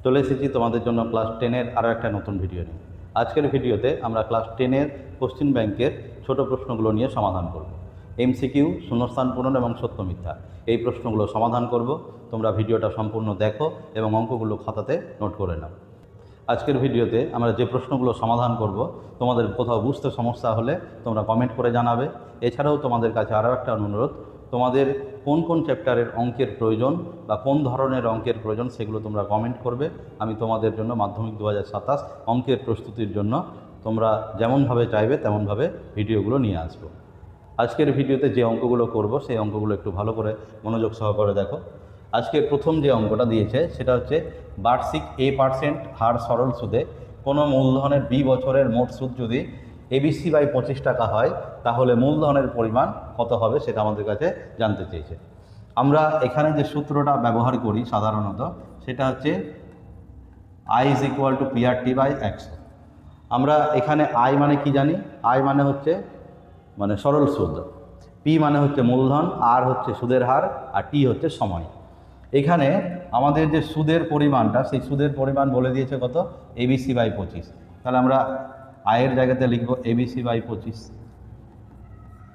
চলে এসেছি তোমাদের জন্য ক্লাস 10-এর আরও একটা নতুন ভিডিও নিয়ে। আজকের ভিডিওতে আমরা ক্লাস 10-এর কোশ্চেন ব্যাংকের ছোট প্রশ্নগুলো নিয়ে সমাধান করব। এমসিকিউ, শূন্যস্থান পূরণ এবং সত্য মিথ্যা এই প্রশ্নগুলো সমাধান করব। তোমরা ভিডিওটা সম্পূর্ণ দেখো এবং অঙ্কগুলো খাতাতে নোট করে নাও। আজকের ভিডিওতে আমরা যে প্রশ্নগুলো সমাধান করব, তোমাদের কোথাও বুঝতে সমস্যা হলে তোমরা কমেন্ট করে জানাবে। এছাড়াও তোমাদের কাছে আরও একটা অনুরোধ, তোমাদের কোন কোন চ্যাপ্টারের অঙ্কের প্রয়োজন বা কোন ধরনের অঙ্কের প্রয়োজন সেগুলো তোমরা কমেন্ট করবে। আমি তোমাদের জন্য মাধ্যমিক 2027 অঙ্কের প্রস্তুতির জন্য তোমরা যেমনভাবে চাইবে তেমনভাবে ভিডিওগুলো নিয়ে আসবো। আজকের ভিডিওতে যে অঙ্কগুলো করব সেই অঙ্কগুলো একটু ভালো করে মনোযোগ সহকারে দেখো। আজকের প্রথম যে অঙ্কটা দিয়েছে সেটা হচ্ছে বার্ষিক A% হার সরল সুদে কোনো মূলধনের B বছরের মোট সুদ যদি ABC/25 টাকা হয় তাহলে মূলধনের পরিমাণ কত হবে সেটা আমাদের কাছে জানতে চেয়েছে। আমরা এখানে যে সূত্রটা ব্যবহার করি সাধারণত সেটা হচ্ছে I = PRT/100। আমরা এখানে I মানে কি জানি? I মানে হচ্ছে সরল সুদ, P মানে হচ্ছে মূলধন, R হচ্ছে সুদের হার, আর T হচ্ছে সময়। এখানে আমাদের যে সুদের পরিমাণটা সেই সুদের পরিমাণ বলে দিয়েছে কত? ABC/25। তাহলে আমরা আয়ের জায়গাতে লিখব ABC/25।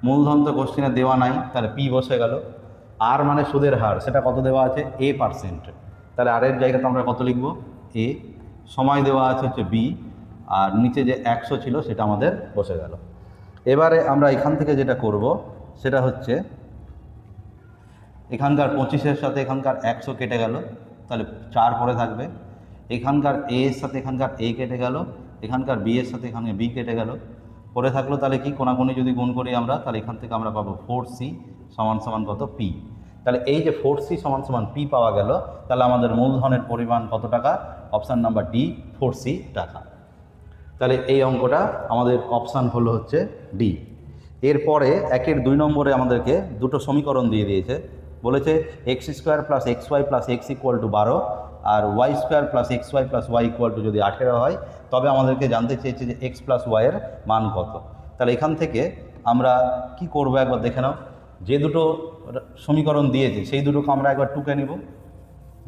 মূলধন তো কোশ্চেনে দেওয়া নাই, তাহলে P বসে গেল। আর মানে সুদের হার, সেটা কত দেওয়া আছে? A%। তাহলে আর এর জায়গাতে আমরা কত লিখব? A। সময় দেওয়া আছে হচ্ছে B, আর নিচে যে 100 ছিল সেটা আমাদের বসে গেল। এবারে আমরা এখান থেকে যেটা করব সেটা হচ্ছে এখানকার 25-এর সাথে এখানকার 100 কেটে গেল, তাহলে 4 পরে থাকবে। এখানকার A এর সাথে এখানকার A কেটে গেল, এখানকার B এর সাথে এখানে B কেটে গেল, পরে থাকলো তাহলে কি কোনাকুনি যদি গুণ করি আমরা, তাহলে এখান থেকে আমরা পাবো 4C = কত? P। তাহলে এই যে 4C = P পাওয়া গেল, তাহলে আমাদের মূলধনের পরিমাণ কত টাকা? অপশান নাম্বার ডি, 4C টাকা। তাহলে এই অঙ্কটা আমাদের অপশান হলো হচ্ছে ডি। এরপরে 1-এর 2 নম্বরে আমাদেরকে দুটো সমীকরণ দিয়ে দিয়েছে। বলেছে x² + xy + x = 12 আর y² + xy + y = যদি 18 হয় তবে আমাদেরকে জানতে চেয়েছে যে x + y এর মান কত। তাহলে এখান থেকে আমরা কি করব একবার দেখে নাও। যে দুটো সমীকরণ দিয়েছে সেই দুটোকে আমরা একবার টুকে নিব।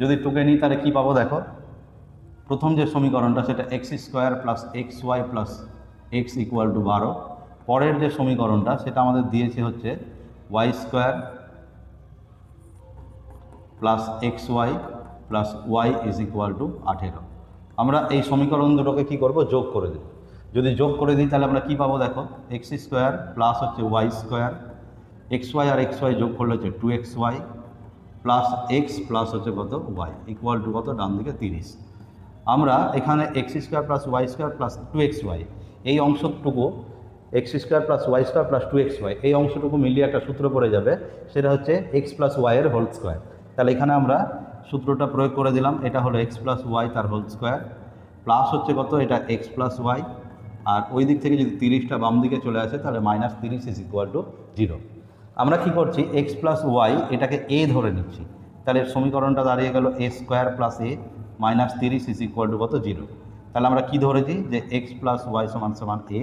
যদি টুকে নিই তাহলে কি পাবো দেখো। প্রথম যে সমীকরণটা সেটা x² + xy + x = 12। পরের যে সমীকরণটা সেটা আমাদের দিয়েছে হচ্ছে y² + xy + y = 18। আমরা এই সমীকরণ দুটোকে কি করব? যোগ করে দেব। যদি যোগ করে দিই তাহলে আমরা কি পাবো দেখো। x² প্লাস হচ্ছে y², xy আর xy যোগ করলে হচ্ছে 2xy প্লাস x প্লাস হচ্ছে কত? y = কত? ডান দিকে 30। আমরা এখানে x² + y² + 2xy এই অংশটুকু, x² + y² + 2xy এই অংশটুকু মিলিয়ে একটা সূত্র পড়ে যাবে, সেটা হচ্ছে x + y এর হোল স্কোয়ার। তাহলে এখানে আমরা সূত্রটা প্রয়োগ করে দিলাম। এটা হলো x + y তার হোল স্কোয়ার প্লাস হচ্ছে কত? এটা x + y, আর ওই দিক থেকে যদি 30টা বাম দিকে চলে আসে তাহলে -30 = 0। আমরা কি করছি? x + y এটাকে a ধরে নিচ্ছি। তাহলে সমীকরণটা দাঁড়িয়ে গেল a² + a -30 = কত? 0। তাহলে আমরা কি ধরেছি? যে x + y = a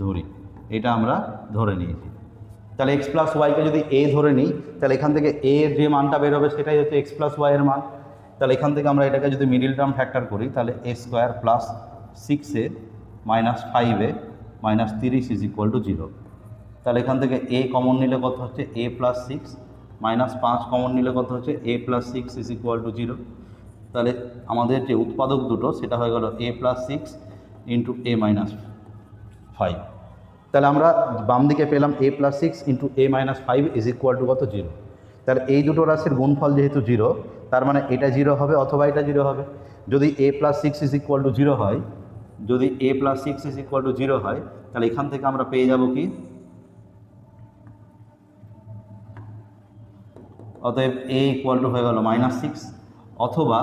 ধরি, এটা আমরা ধরে নিয়েছি। তাহলে x + y কে যদি a ধরে নিই তাহলে এখান থেকে a এর যে মানটা বেরোবে সেটাই হচ্ছে x + y এর মান। তাহলে এখান থেকে আমরা এটাকে যদি মিডিল টার্ম ফ্যাক্টর করি তাহলে a² + 6a - 5a -30 = 0। তাহলে এখান থেকে a কমন নিলে কত হচ্ছে? a + 6 -5 কমন নিলে কত হচ্ছে? a + 6 = 0। তাহলে আমাদের যে উৎপাদক দুটো সেটা হয়ে গেল a + 6 × a - 5। তাহলে আমরা বাম দিকে পেলাম a + 6 × a - 5 = কত? 0। তাহলে এই দুটো রাশির গুণফল যেহেতু 0, তার মানে এটা 0 হবে অথবা এটা 0 হবে। যদি a + 6 = 0 হয়, যদি a + 6 = 0 হয় তাহলে এখান থেকে আমরা পেয়ে যাব কি? অতএব a = হয়ে গেল -6, অথবা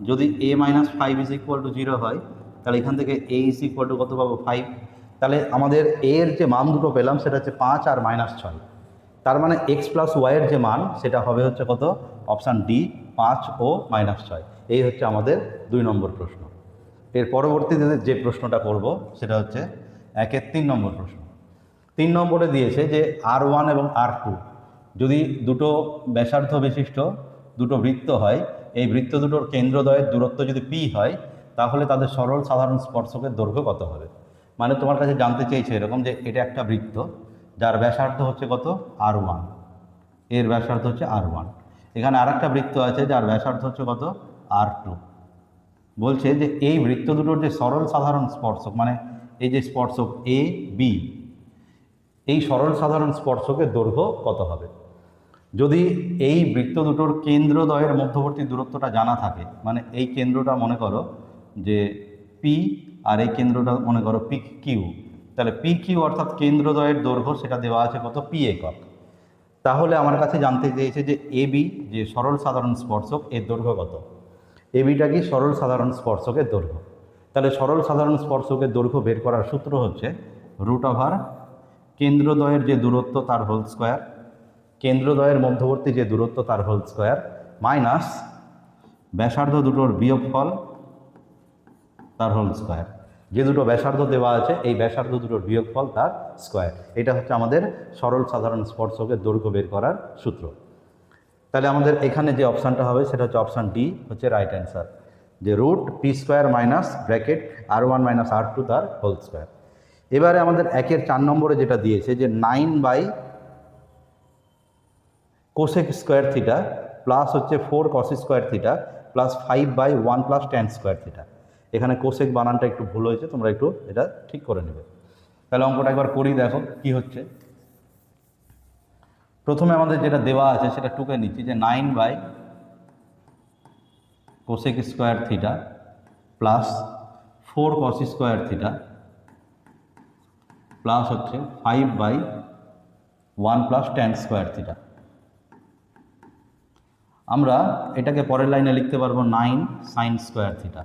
যদি a - 5 = 0 হয় তাহলে এখান থেকে a = কত পাবো? 5। তাহলে আমাদের a এর যে মান দুটো পেলাম সেটা হচ্ছে 5 আর -6। তার মানে x + y এর যে মান সেটা হবে হচ্ছে কত? অপশান ডি, 5 ও -6। এই হচ্ছে আমাদের 2 নম্বর প্রশ্ন। এর পরবর্তীতে যে প্রশ্নটা করব সেটা হচ্ছে 1-এর 3 নম্বর প্রশ্ন। 3 নম্বরে দিয়েছে যে R1 এবং R2 যদি দুটো ব্যাসার্ধ বিশিষ্ট দুটো বৃত্ত হয় এই বৃত্ত দুটোর কেন্দ্রদ্বয়ের দূরত্ব যদি পি হয় তাহলে তাদের সরল সাধারণ স্পর্শকের দৈর্ঘ্য কত হবে। মানে তোমার কাছে জানতে চেয়েছে এরকম যে এটা একটা বৃত্ত যার ব্যাসার্ধ হচ্ছে কত R1, এর ব্যাসার্ধ হচ্ছে R1। এখানে আর একটা বৃত্ত আছে যার ব্যাসার্ধ হচ্ছে কত R2। বলছে যে এই বৃত্ত দুটোর যে সরল সাধারণ স্পর্শক, মানে এই যে স্পর্শক এ বি, এই সরল সাধারণ স্পর্শকের দৈর্ঘ্য কত হবে। যদি এই বৃত্ত দুটোর কেন্দ্রদ্বয়ের মধ্যবর্তী দূরত্বটা জানা থাকে, মানে এই কেন্দ্রটা মনে করো যে পি আর এই কেন্দ্রটা মনে করো পি কিউ, তাহলে পি কিউ অর্থাৎ কেন্দ্রদ্বয়ের দৈর্ঘ্য সেটা দেওয়া আছে কত পি একক। তাহলে আমার কাছে জানতে চেয়েছে যে এবি যে সরল সাধারণ স্পর্শক এর দৈর্ঘ্য কত। এবিটা কি সরল সাধারণ স্পর্শকের দৈর্ঘ্য। তাহলে সরল সাধারণ স্পর্শকের দৈর্ঘ্য বের করার সূত্র হচ্ছে √ কেন্দ্রদ্বয়ের যে দূরত্ব তার হোল স্কোয়ার, কেন্দ্রদ্বয়ের মধ্যবর্তী যে দূরত্ব তার হোল স্কোয়ার, মাইনাস ব্যাসার্ধ দুটোর বিয়োগফল তার হোল স্কোয়ার। যে দুটো ব্যাসার্ধ দেওয়া আছে এই ব্যাসার্ধ দুটোর বিয়োগফল তার স্কোয়ার। এটা হচ্ছে আমাদের সরল সাধারণ স্পর্শকের দৈর্ঘ্য বের করার সূত্র। তাহলে আমাদের এখানে যে অপশানটা হবে সেটা হচ্ছে অপশান ডি হচ্ছে রাইট অ্যান্সার, যে √p² minus bracket R1 minus R2 তার হোল স্কোয়ার। এবারে আমাদের 1-এর 4 নম্বরে যেটা দিয়েছে যে 9/cosec² থিটা প্লাস হচ্ছে 4cos² theta plus 5/1 + tan² theta. এখানে কোসেক বানানটা একটু ভুল হয়েছে, তোমরা একটু এটা ঠিক করে নেবে। তাহলে অঙ্কটা একবার করি, দেখো কি হচ্ছে। প্রথমে আমাদের যেটা দেওয়া আছে সেটা টুকে নিচ্ছি যে 9/cosec² theta plus 4cos² theta plus হচ্ছে 5/1 + tan² থিটা। আমরা এটাকে পরের লাইনে লিখতে পারবো 9sin² থিটা।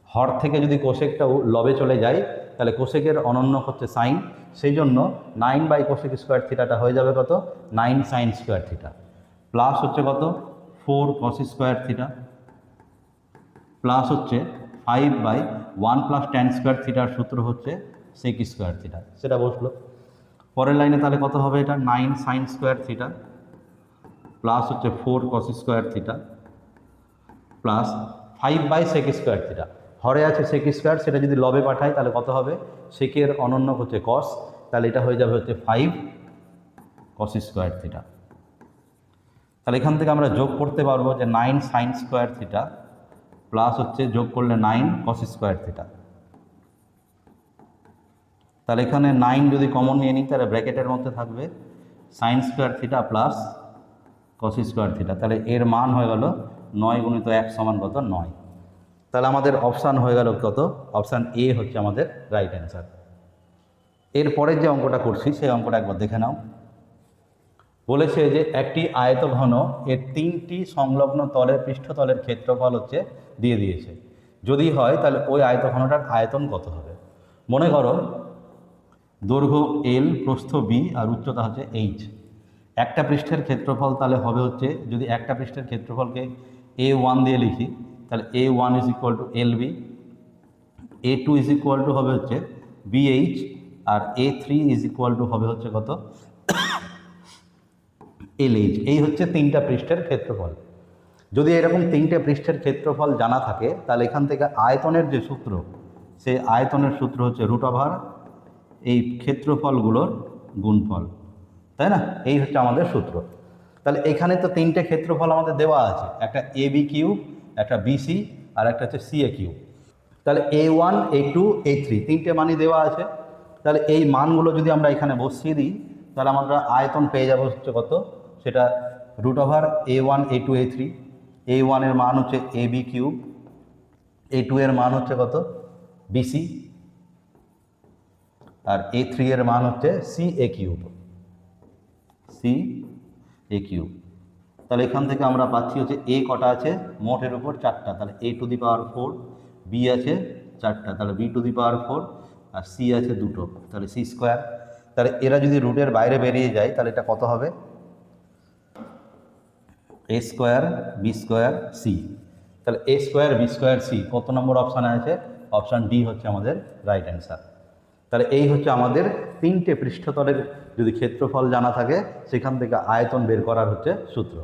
হর থেকে যদি কোসেকটা লবে চলে যায় তাহলে কোসেকের অনন্য হচ্ছে সাইন, সেই জন্য 9/cosec² থিটাটা হয়ে যাবে কত 9sin² থিটা প্লাস হচ্ছে কত 4cos² থিটা প্লাস হচ্ছে 5/1 + tan² থিটার সূত্র হচ্ছে sec² থিটা, সেটা বসলো। পরের লাইনে তাহলে কত হবে এটা 9sin² থিটা প্লাস হচ্ছে 4cos² theta plus 5/sec² theta. হরে আছে sec², সেটা যদি লবে পাঠায় তাহলে কত হবে, সেকের অনন্য হচ্ছে cos, তাহলে এটা হয়ে যাবে হচ্ছে 5cos² থিটা। তাহলে এখান থেকে আমরা যোগ করতে পারবো যে 9sin² থিটা প্লাস হচ্ছে যোগ করলে 9cos² থিটা। তাহলে এখানে 9 যদি কমন নিয়ে নিই তাহলে ব্র্যাকেটের মধ্যে থাকবে sin² theta plus cos² theta. তাহলে এর মান হয়ে গেল 9 × 1 = কত 9। তাহলে আমাদের অপশান হয়ে গেল কত, অপশান এ হচ্ছে আমাদের রাইট অ্যান্সার। এরপরের যে অঙ্কটা করছি সেই অঙ্কটা একবার দেখে নাও। বলেছে যে একটি আয়তঘন এর 3টি সংলগ্ন তলের পৃষ্ঠতলের ক্ষেত্রফল হচ্ছে দিয়ে দিয়েছে, যদি হয় তাহলে ওই আয়তঘনটার আয়তন কত হবে। মনে করো দৈর্ঘ্য L, প্রস্থ B আর উচ্চতা হচ্ছে H। একটা পৃষ্ঠের ক্ষেত্রফল তাহলে হবে হচ্ছে, যদি একটা পৃষ্ঠের ক্ষেত্রফলকে A1 দিয়ে লিখি তাহলে A1 = LB, A2 = হবে হচ্ছে BH আর A3 = হবে হচ্ছে কত LH। এই হচ্ছে 3টা পৃষ্ঠের ক্ষেত্রফল। যদি এরকম 3টে পৃষ্ঠের ক্ষেত্রফল জানা থাকে তাহলে এখান থেকে আয়তনের যে সূত্র, সেই আয়তনের সূত্র হচ্ছে √ এই ক্ষেত্রফলগুলোর গুণফল, তাই না? এই হচ্ছে আমাদের সূত্র। তাহলে এখানে তো 3টে ক্ষেত্রফল আমাদের দেওয়া আছে, একটা AB3, একটা BC আর একটা হচ্ছে CA3। তাহলে A1, A2, A3 3টে মানই দেওয়া আছে। তাহলে এই মানগুলো যদি আমরা এখানে বসিয়ে দিই তাহলে আমরা আয়তন পেয়ে যাবো হচ্ছে কত, সেটা √ A1, A2, A3। A1 এর মান হচ্ছে AB3, A2 এর মান হচ্ছে কত BC আর A3 এর মান হচ্ছে CA3। তাহলে এখান থেকে আমরা পাচ্ছি হচ্ছে A কটা আছে মোটের উপর 4টা, তাহলে A⁴, B আছে 4টা তাহলে B⁴ আর C আছে 2টো তাহলে C²। তাহলে এরা যদি রুটের বাইরে বেরিয়ে যায় তাহলে এটা কত হবে A², B², C। তাহলে A², B², C কত নম্বর অপশানে আছে, অপশান ডি হচ্ছে আমাদের রাইট অ্যান্সার। তাহলে এই হচ্ছে আমাদের 3টে পৃষ্ঠতলের যদি ক্ষেত্রফল জানা থাকে সেখান থেকে আয়তন বের করার হচ্ছে সূত্র।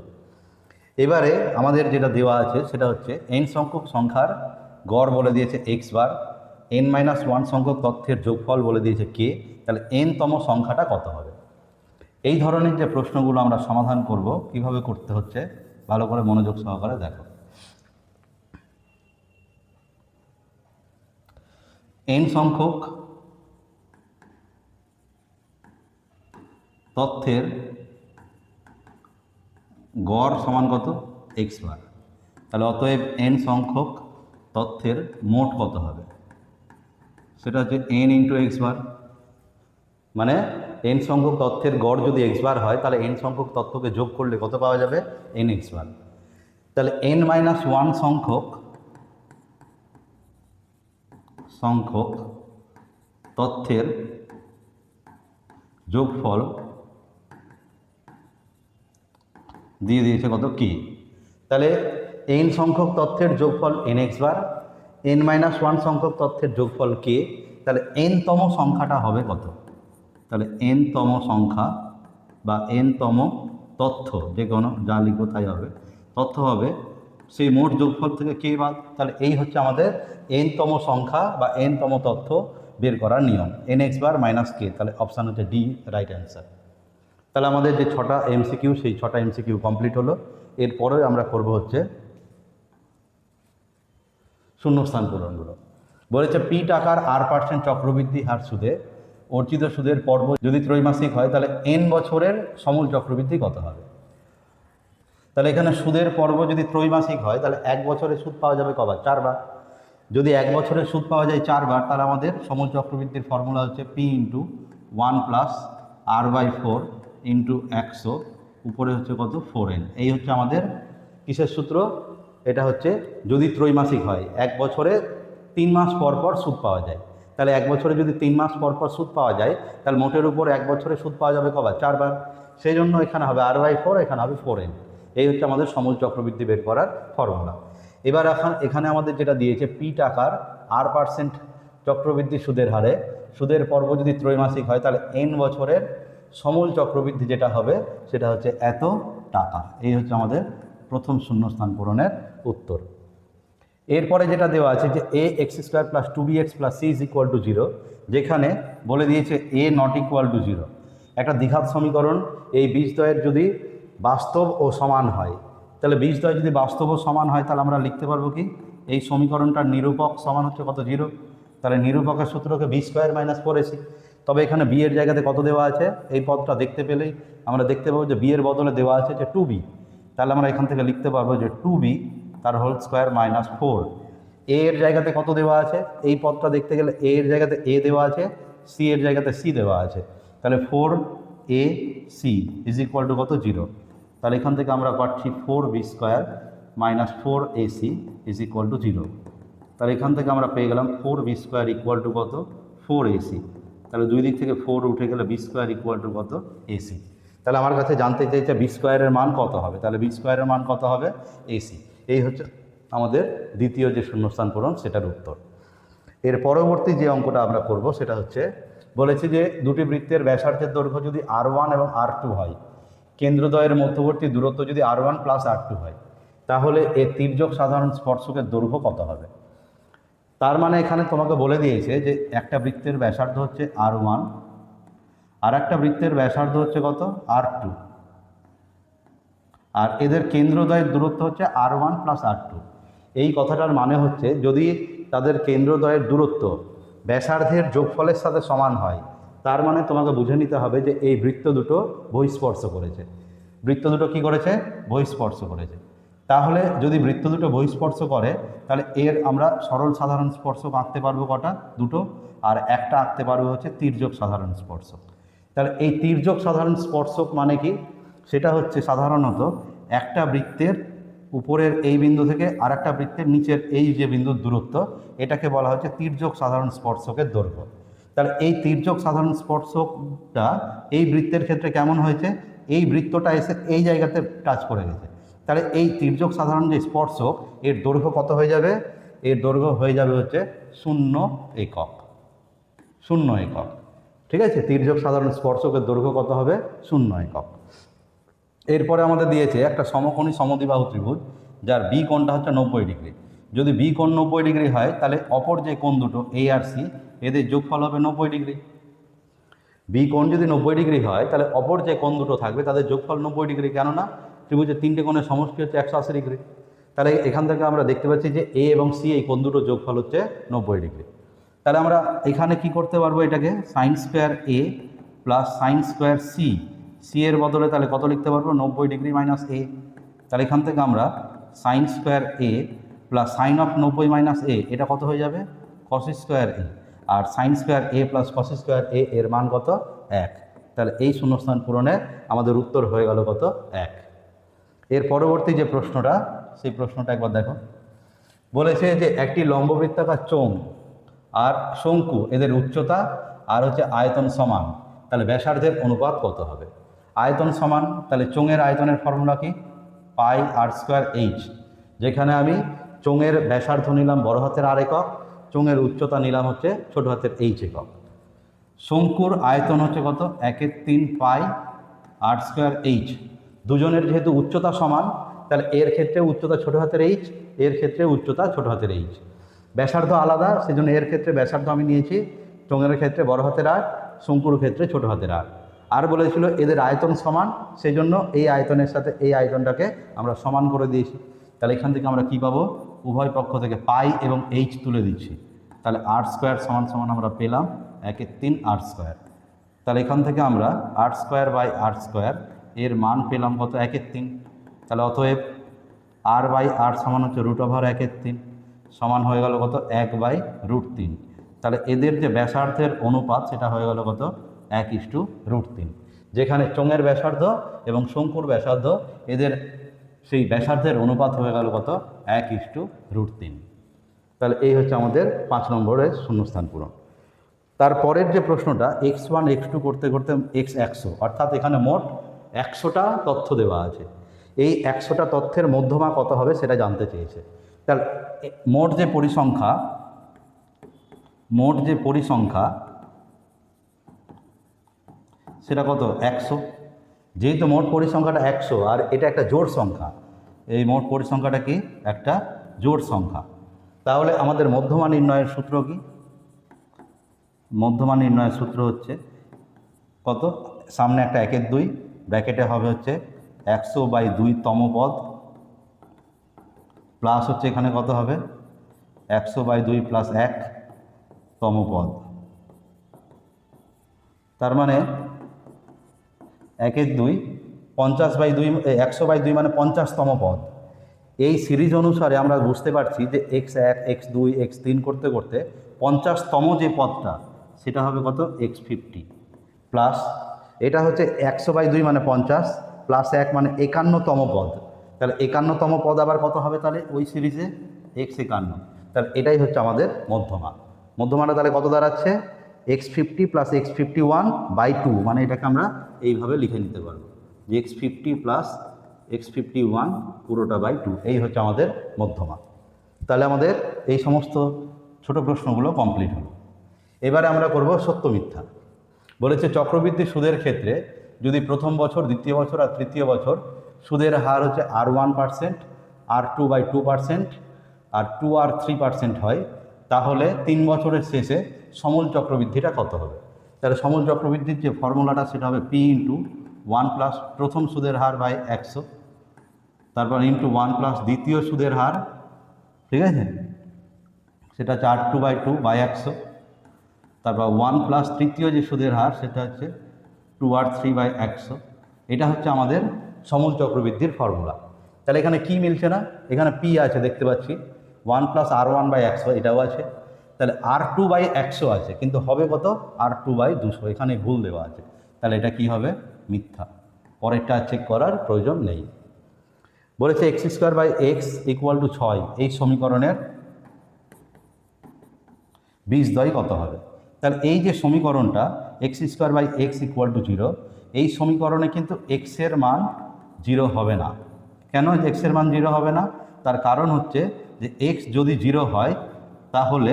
এবারে আমাদের যেটা দেওয়া আছে সেটা হচ্ছে n সংখ্যক সংখ্যার গড় বলে দিয়েছে x বার, n-1 সংখ্যক তথ্যের যোগফল বলে দিয়েছে k, তাহলে n তম সংখ্যাটা কত হবে। এই ধরনের যে প্রশ্নগুলো আমরা সমাধান করব কিভাবে করতে হচ্ছে ভালো করে মনোযোগ সহকারে দেখো। n সংখ্যক তথ্যের গড় সমান কত, x বার, তাহলে অতএব n সংখ্যক তথ্যের মোট কত হবে, সেটা হচ্ছে n ইন্টু x বার, মানে n সংখ্যক তথ্যের গড় যদি x বার হয় তাহলে n সংখ্যক তথ্যকে যোগ করলে কত পাওয়া যাবে, nx বার। তাহলে n-1 সংখ্যক তথ্যের যোগফল দিয়ে দিয়েছে কত, কি। তাহলে n সংখ্যক তথ্যের যোগফল nx বার, n-1 সংখ্যক তথ্যের যোগফল k, তাহলে n-তম সংখ্যাটা হবে কত। তাহলে n-তম সংখ্যা বা n-তম তথ্য, যে কোনো যা লিখো তাই হবে, তথ্য হবে সেই মোট যোগফল থেকে k বাদ। তাহলে এই হচ্ছে আমাদের n-তম সংখ্যা বা n-তম তথ্য বের করার নিয়ম, nx বার মাইনাস k। তাহলে অপশান হচ্ছে ডি রাইট অ্যান্সার। তাহলে আমাদের যে 6টা এমসিকিউ সেই 6টা এমসিকিউ কমপ্লিট হলো। এরপরে আমরা করব হচ্ছে শূন্যস্থান পূরণগুলো। বলেছে পি টাকার r% চক্রবৃদ্ধি হার সুদে অর্জিত সুদের পর্ব যদি ত্রৈমাসিক হয় তাহলে n বছরের সমূল চক্রবৃদ্ধি কত হবে। তাহলে এখানে সুদের পর্ব যদি ত্রৈমাসিক হয় তাহলে 1 বছরে সুদ পাওয়া যাবে কবার, 4 বার। যদি 1 বছরের সুদ পাওয়া যায় 4 বার তাহলে আমাদের সমূল চক্রবৃদ্ধির ফর্মুলা হচ্ছে p into 1 plus r/4 into 100 উপরে হচ্ছে কত, 4n। এই হচ্ছে আমাদের কিসের সূত্র, এটা হচ্ছে যদি ত্রৈমাসিক হয়, 1 বছরে 3 মাস পর পর সুদ পাওয়া যায়। তাহলে 1 বছরে যদি 3 মাস পর পর সুদ পাওয়া যায় তাহলে মোটের উপর 1 বছরে সুদ পাওয়া যাবে কবার, 4 বার। সেই জন্য এখানে হবে r/4, এখানে হবে 4n। এই হচ্ছে আমাদের সমূল চক্রবৃদ্ধি বের করার ফর্মুলা। এবার এখানে আমাদের যেটা দিয়েছে পি টাকার r% চক্রবৃদ্ধি সুদের হারে সুদের পর্ব যদি ত্রৈমাসিক হয় তাহলে n বছরের সমূল চক্রবৃদ্ধি যেটা হবে সেটা হচ্ছে এত টাকা। এই হচ্ছে আমাদের প্রথম শূন্যস্থান পূরণের উত্তর। এরপরে যেটা দেওয়া আছে যে ax² plus 2bx plus c is equal to 0, যেখানে বলে দিয়েছে a নট ইকুয়াল টু 0। একটা দ্বিঘাত সমীকরণ, এই বীজদ্বয়ের যদি বাস্তব ও সমান হয়, তাহলে বীজদ্বয় যদি বাস্তব ও সমান হয় তাহলে আমরা লিখতে পারবো কি, এই সমীকরণটার নিরূপক সমান হচ্ছে কত, 0। তাহলে নিরূপকের সূত্রকে b² মাইনাস 4ac। তবে এখানে b এর জায়গাতে কত দেওয়া আছে, এই পদটা দেখতে পেলেই আমরা দেখতে পাবো যে b এর বদলে দেওয়া আছে যে 2b। তাহলে আমরা এখান থেকে লিখতে পারবো যে 2b তার হোল স্কোয়ার মাইনাস 4। a এর জায়গাতে কত দেওয়া আছে, এই পদটা দেখতে গেলে a এর জায়গাতে a দেওয়া আছে, c এর জায়গাতে c দেওয়া আছে। তাহলে 4ac ইজ ইকুয়াল টু কত, 0। তাহলে এখান থেকে আমরা পাচ্ছি 4b² minus 4ac is equal to 0। তাহলে এখান থেকে আমরা পেয়ে গেলাম 4b² ইকুয়াল টু কত, 4ac। তাহলে দুই দিক থেকে 4 উঠে গেলে b² ইকুয়াল টু কত, ac। তাহলে আমার কাছে জানতে চাইছে b² এর মান কত হবে, তাহলে b² এর মান কত হবে, ac। এই হচ্ছে আমাদের দ্বিতীয় যে শূন্যস্থান পূরণ সেটার উত্তর। এর পরবর্তী যে অঙ্কটা আমরা করব সেটা হচ্ছে, বলেছে যে দুটি বৃত্তের ব্যাসার্ধের দৈর্ঘ্য যদি r1 এবং r2 হয়, কেন্দ্রদ্বয়ের মধ্যবর্তী দূরত্ব যদি r1 প্লাস r2 হয়, তাহলে এর তির্যক সাধারণ স্পর্শকের দৈর্ঘ্য কত হবে। তার মানে এখানে তোমাকে বলে দিয়েছে যে একটা বৃত্তের ব্যাসার্ধ হচ্ছে r1 আর একটা বৃত্তের ব্যাসার্ধ হচ্ছে কত, r2, আর এদের কেন্দ্রদ্বয়ের দূরত্ব হচ্ছে r1 প্লাস r2। এই কথাটার মানে হচ্ছে যদি তাদের কেন্দ্রদ্বয়ের দূরত্ব ব্যাসার্ধের যোগফলের সাথে সমান হয়, তার মানে তোমাকে বুঝে নিতে হবে যে এই বৃত্ত দুটো বহিঃস্পর্শ করেছে। বৃত্ত দুটো কি করেছে, বহিঃস্পর্শ করেছে। তাহলে যদি বৃত্ত দুটো বহিঃস্পর্শ করে তাহলে এর আমরা সরল সাধারণ স্পর্শক আঁকতে পারবো কটা, দুটো, আর একটা আঁকতে পারবো হচ্ছে তির্যক সাধারণ স্পর্শক। তাহলে এই তির্যক সাধারণ স্পর্শক মানে কি, সেটা হচ্ছে সাধারণত একটা বৃত্তের উপরের এই বিন্দু থেকে আর একটা বৃত্তের নিচের এই যে বিন্দুর দূরত্ব, এটাকে বলা হচ্ছে তির্যক সাধারণ স্পর্শকের দৈর্ঘ্য। তাহলে এই তির্যক সাধারণ স্পর্শকটা এই বৃত্তের ক্ষেত্রে কেমন হয়েছে, এই বৃত্তটা এসে এই জায়গাতে টাচ করে গেছে। তাহলে এই তির্যক সাধারণ যে স্পর্শক এর দৈর্ঘ্য কত হয়ে যাবে, এর দৈর্ঘ্য হয়ে যাবে হচ্ছে 0 একক। 0 একক, ঠিক আছে। তির্যক সাধারণ স্পর্শকের দৈর্ঘ্য কত হবে, 0 একক। এরপরে আমাদের দিয়েছে একটা সমকোণী সমদ্বিবাহু ত্রিভুজ, যার বি কোণটা হচ্ছে 90 ডিগ্রি। যদি বি কোণ 90 ডিগ্রি হয়, তাহলে অপর যে কোণ দুটো এ আর সি, এদের যোগফল হবে 90 ডিগ্রি। বি কোণ যদি 90 ডিগ্রি হয়, তাহলে অপর যে কোণ দুটো থাকবে তাদের যোগফল 90 ডিগ্রি, কেননা ত্রিভুজের তিনটে কোণের সমষ্টি হচ্ছে 180 ডিগ্রি। তাহলে এখান থেকে আমরা দেখতে পাচ্ছি যে এ এবং সি এই কোণ দুটো যোগফল হচ্ছে 90 ডিগ্রি। তাহলে আমরা এখানে কি করতে পারবো, এটাকে sine square A plus sine square C, C এর বদলে তাহলে কত লিখতে পারবো, 90 ডিগ্রি মাইনাস এ। তাহলে এখান থেকে আমরা sine square A plus sine of 90 minus A, এটা কত হয়ে যাবে, কস স্কোয়ার এ। আর sine square A plus cos square A এর মান কত, 1। তাহলে এই শূন্যস্থান পূরণে আমাদের উত্তর হয়ে গেল কত, 1। এর পরবর্তী যে প্রশ্নটা, সেই প্রশ্নটা একবার দেখো। বলেছে যে একটি লম্ববৃত্তাকার চোঙ আর শঙ্কু, এদের উচ্চতা আর হচ্ছে আয়তন সমান, তাহলে ব্যাসার্ধের অনুপাত কত হবে। আয়তন সমান, তাহলে চোঙের আয়তনের ফর্মুলা কি, পাই আর স্কোয়ার এইচ, যেখানে আমি চোঙের ব্যাসার্ধ নিলাম বড় হাতের আর একক, চোঙের উচ্চতা নিলাম হচ্ছে ছোট হাতের এইচ একক। শঙ্কুর আয়তন হচ্ছে কত, 1/3 পাই আর স্কোয়ার এইচ। দুজনের যেহেতু উচ্চতা সমান, তাহলে এর ক্ষেত্রে উচ্চতা ছোট হাতের এইচ, এর ক্ষেত্রে উচ্চতা ছোট হাতের এইচ। ব্যাসার্ধ আলাদা, সেজন্য এর ক্ষেত্রে ব্যাসার্ধ আমি নিয়েছি চোঙের ক্ষেত্রে বড় হাতের আর, শঙ্কুর ক্ষেত্রে ছোট হাতের আর। আর বলেছিল এদের আয়তন সমান, সেই জন্য এই আয়তনের সাথে এই আয়তনটাকে আমরা সমান করে দিয়েছি। তাহলে এখান থেকে আমরা কি পাবো, উভয় পক্ষ থেকে পাই এবং এইচ তুলে দিচ্ছি, তাহলে আর স্কোয়ার সমান সমান আমরা পেলাম 1/3 আর স্কোয়ার। তাহলে এখান থেকে আমরা আর স্কোয়ার বাই আর স্কোয়ার এর মান পেলাম কত, 1/3। তাহলে অতএব আর বাই আর সমান হচ্ছে √1/3, সমান হয়ে গেল কত, 1/√3। তাহলে এদের যে ব্যাসার্ধের অনুপাত সেটা হয়ে গেল কত, 1:√3, যেখানে চোঙের ব্যাসার্ধ এবং শঙ্কুর ব্যাসার্ধ, এদের সেই ব্যাসার্ধের অনুপাত হয়ে গেল কত, 1:√3। তাহলে এই হচ্ছে আমাদের 5 নম্বরের শূন্যস্থান পূরণ। তারপরের যে প্রশ্নটা, x1 x2 করতে করতে x100, অর্থাৎ এখানে মোট 100টা তথ্য দেওয়া আছে। এই 100টা তথ্যের মধ্যমা কত হবে সেটা জানতে চেয়েছে। তাহলে মোট যে পরিসংখ্যা সেটা কত, 100। যেহেতু মোট পরিসংখ্যাটা 100 আর এটা একটা জোড় সংখ্যা, এই মোট পরিসংখ্যাটা কি, একটা জোড় সংখ্যা, তাহলে আমাদের মধ্যমা নির্ণয়ের সূত্র কি, মধ্যমা নির্ণয়ের সূত্র হচ্ছে কত, সামনে একটা 1/2, ব্র্যাকেটে হবে হচ্ছে 100/2 তম পদ, প্লাস হচ্ছে এখানে কত হবে, 100/2 প্লাস 1 তম পদ। তার মানে 1/2 50/2, 100/2 মানে 50তম পদ। এই সিরিজ অনুসারে আমরা বুঝতে পারছি যে x1 x2 x3 করতে করতে 50তম যে পদটা সেটা হবে কত, x50, প্লাস এটা হচ্ছে 100/2 মানে 50 প্লাস 1 মানে 51তম পদ। তাহলে 51তম পদ আবার কত হবে, তাহলে ওই সিরিজে x51। তাহলে এটাই হচ্ছে আমাদের মধ্যমা। মধ্যমাটা তাহলে কত দাঁড়াচ্ছে, x50 প্লাস x51/2, মানে এটাকে আমরা এইভাবে লিখে নিতে পারবো যে x50 প্লাস x51 পুরোটা বাই 2, এই হচ্ছে আমাদের মধ্যমা। তাহলে আমাদের এই সমস্ত ছোট প্রশ্নগুলো কমপ্লিট হলো। এবারে আমরা করব সত্য মিথ্যা। বলেছে চক্রবৃদ্ধি সুদের ক্ষেত্রে যদি প্রথম বছর, দ্বিতীয় বছর আর তৃতীয় বছর সুদের হার হচ্ছে R1%, R2/2% আর 2 আর 3% হয়, তাহলে 3 বছরের শেষে সমূল চক্রবৃদ্ধিটা কত হবে। তাহলে সমূল চক্রবৃদ্ধির যে ফর্মুলাটা সেটা হবে P×1 + প্রথম সুদের হার বাই 100, তারপর ×1 + দ্বিতীয় সুদের হার, ঠিক আছে, সেটা হচ্ছে R2/2 বাই 100, তারপর 1 + তৃতীয় যে সুদের হার সেটা হচ্ছে 2R3/100। এটা হচ্ছে আমাদের সমূল চক্রবৃদ্ধির ফর্মুলা। তাহলে এখানে কি মিলছে না, এখানে P আছে দেখতে পাচ্ছি, 1 + R1/100 এটাও আছে, তাহলে R2/100 আছে, কিন্তু হবে কত, R2/200, এখানে ভুল দেওয়া আছে। তাহলে এটা কি হবে, মিথ্যা। পরেরটা চেক করার প্রয়োজন নেই। বলেছে x²/x = 6, এই সমীকরণের বীজদ্বয় কত হবে। তাহলে এই যে সমীকরণটা x²/x = 0, এই সমীকরণে কিন্তু x এর মান 0 হবে না। কেন x এর মান 0 হবে না, তার কারণ হচ্ছে যে x যদি 0 হয় তাহলে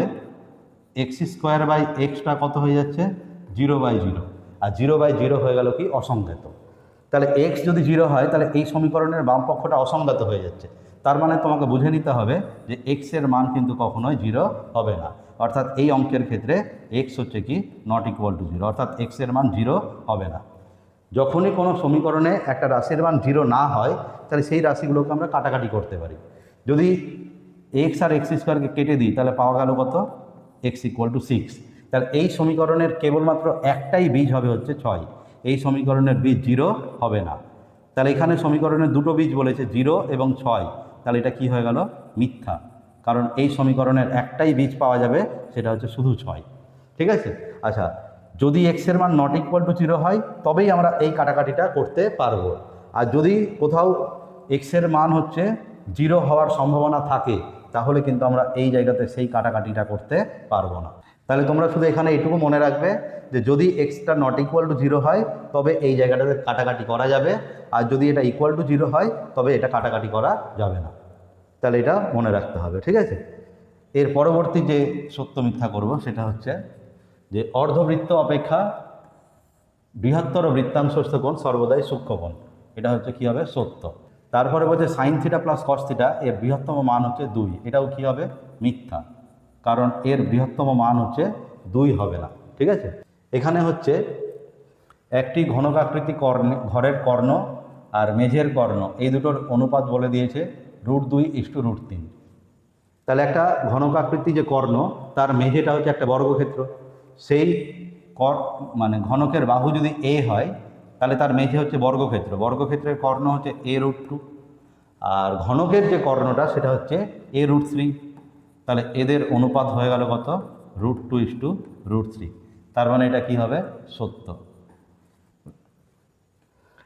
x²/xটা কত হয়ে যাচ্ছে, 0/0, আর 0/0 হয়ে গেল কি, অসংখ্যাত। তাহলে এক্স যদি 0 হয় তাহলে এই সমীকরণের বাম পক্ষটা অসংগত হয়ে যাচ্ছে। তার মানে তোমাকে বুঝে নিতে হবে যে এক্সের মান কিন্তু কখনোই 0 হবে না, অর্থাৎ এই অঙ্কের ক্ষেত্রে এক্স হচ্ছে কি নট ইকুয়াল টু 0, অর্থাৎ এক্সের মান 0 হবে না। যখনই কোনো সমীকরণে একটা রাশির মান 0 না হয় তাহলে সেই রাশিগুলোকে আমরা কাটাকাটি করতে পারি। যদি এক্স আর এক্স স্কোয়ারকে কেটে দিই তাহলে পাওয়া গেল কত, এক্স ইকুয়াল টু 6। তাহলে এই সমীকরণের কেবলমাত্র একটাই বীজ হবে হচ্ছে 6, এই সমীকরণের বীজ 0 হবে না। তাহলে এখানে সমীকরণের দুটো বীজ বলেছে 0 এবং 6, তাহলে এটা কি হয়ে গেল, মিথ্যা। কারণ এই সমীকরণের একটাই বীজ পাওয়া যাবে, সেটা হচ্ছে শুধু 6। ঠিক আছে। আচ্ছা, যদি এক্সের মান নট ইকুয়াল টু 0 হয় তবেই আমরা এই কাটাকাটিটা করতে পারবো। আর যদি কোথাও এক্সের মান হচ্ছে 0 হওয়ার সম্ভাবনা থাকে তাহলে কিন্তু আমরা এই জায়গাতে সেই কাটাকাটিটা করতে পারবো না। তাহলে তোমরা শুধু এখানে এইটুকু মনে রাখবে যে যদি এক্সটা নট ইকুয়াল টু 0 হয় তবে এই জায়গাটাতে কাটাকাটি করা যাবে, আর যদি এটা ইকুয়াল টু 0 হয় তবে এটা কাটাকাটি করা যাবে না। তাহলে এটা মনে রাখতে হবে। ঠিক আছে। এর পরবর্তী যে সত্য মিথ্যা করব সেটা হচ্ছে যে অর্ধবৃত্ত অপেক্ষা বৃহত্তর বৃত্তাংশস্থ কোণ সর্বদাই সূক্ষ্ম কোণ, এটা হচ্ছে কী হবে, সত্য। তারপরে বলছে sine theta plus cos theta এর বৃহত্তম মান হচ্ছে 2, এটাও কী হবে, মিথ্যা, কারণ এর বৃহত্তম মান হচ্ছে 2 হবে না। ঠিক আছে। এখানে হচ্ছে একটি ঘনকাকৃতি ঘরের কর্ণ আর মেঝের কর্ণ এই দুটোর অনুপাত বলে দিয়েছে √2:√3। তাহলে একটা ঘনকাকৃতি যে কর্ণ তার মেঝেটা হচ্ছে একটা বর্গক্ষেত্র, সেই মানে ঘনকের বাহু যদি এ হয় তাহলে তার মেঝে হচ্ছে বর্গক্ষেত্র, বর্গক্ষেত্রের কর্ণ হচ্ছে a√2, আর ঘনকের যে কর্ণটা সেটা হচ্ছে a√3। তাহলে এদের অনুপাত হয়ে গেল কত, √2:√3। তার মানে এটা কি হবে, সত্য।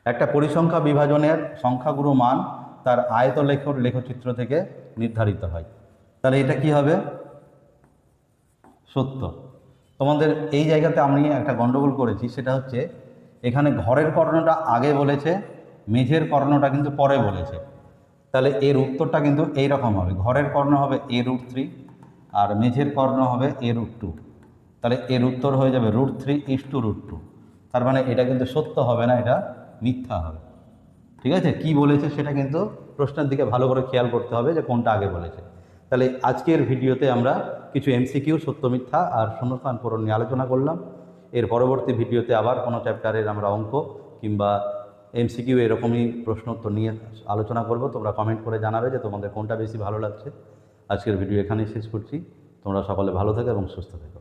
একটা পরিসংখ্যা বিভাজনের সংখ্যাগুরু মান তার আয়তলেখর লেখচিত্র থেকে নির্ধারিত হয়, তাহলে এটা কি হবে, সত্য। তোমাদের এই জায়গাতে আমি একটা গণ্ডগোল করেছি, সেটা হচ্ছে এখানে ঘরের কর্ণটা আগে বলেছে, মেঝের কর্ণটা কিন্তু পরে বলেছে। তাহলে এর উত্তরটা কিন্তু এই রকম হবে, ঘরের কর্ণ হবে a√3 আর মেঝের কর্ণ হবে a√2, তাহলে এর উত্তর হয়ে যাবে √3:√2। তার মানে এটা কিন্তু সত্য হবে না, এটা মিথ্যা হবে। ঠিক আছে। কি বলেছে সেটা কিন্তু প্রশ্নের দিকে ভালো করে খেয়াল করতে হবে যে কোনটা আগে বলেছে। তাহলে আজকের ভিডিওতে আমরা কিছু এমসিকিউ, সত্য মিথ্যা আর শূন্যস্থান পূরণ নিয়ে আলোচনা করলাম। এর পরবর্তী ভিডিওতে আবার কোনো চ্যাপ্টারের আমরা অঙ্ক কিংবা এমসিকিউ এরকমই প্রশ্ন উত্তর নিয়ে আলোচনা করব। তোমরা কমেন্ট করে জানাবে যে তোমাদের কোনটা বেশি ভালো লাগছে। আজকের ভিডিও এখানেই শেষ করছি। তোমরা সকলে ভালো থেকো এবং সুস্থ থেকো।